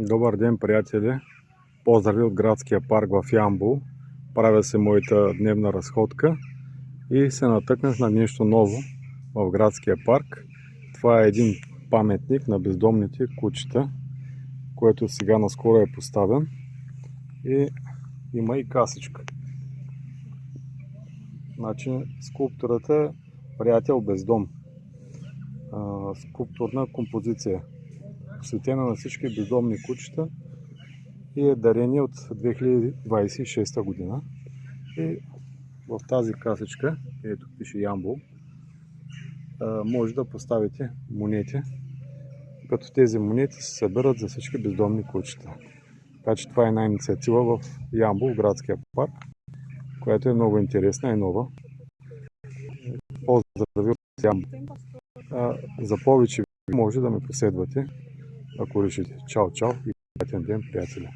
Добър ден, приятели! Поздрави от градския парк в Ямбол. Правя се моята дневна разходка и се натъкнах на нещо ново в градския парк. Това е един паметник на бездомните кучета, който сега наскоро е поставен и има и касичка. Значи, скулптурата е приятел без дом. Скулптурна композиция, посветена на всички бездомни кучета и е дарение от 2026 година. И в тази касичка, ето пише Ямбол, може да поставите монети, като тези монети се събират за всички бездомни кучета. Така че това е една инициатива в Ямбол, в градския парк, която е много интересна и нова. Поздрави от Ямбол! За повече може да ме последвате, ако решите. Чао, чао и приятен ден, приятели!